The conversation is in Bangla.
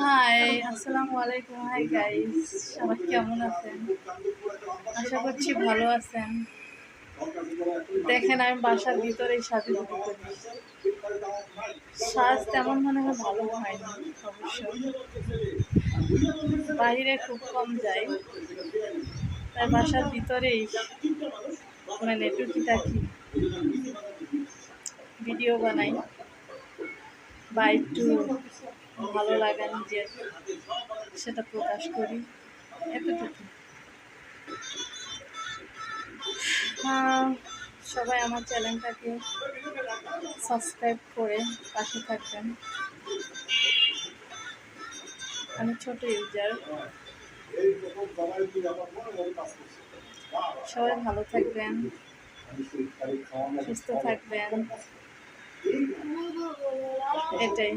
হাই, আসসালামু আলাইকুম। হাই গাইস, সবাই কেমন আছেন? আশা করছি ভালো আছেন। দেখেন আমি বাসার ভিতরেই সাজুগুজু করি। সাজ তেমন মনে হয় ভালো হয়নি অবশ্য। বাইরে খুব কম যাই, তাই বাসার ভিতরেই মানে টুকিটাকি ভিডিও বানাই বা একটু ভালো লাগা নিজের সেটা প্রকাশ করি, এতটুকু। সবাই আমার চ্যানেলটাকে সাবস্ক্রাইব করে পাশে থাকবেন। আমি ছোট ইউজার। সবাই ভালো থাকবেন, সুস্থ থাকবেন, এটাই।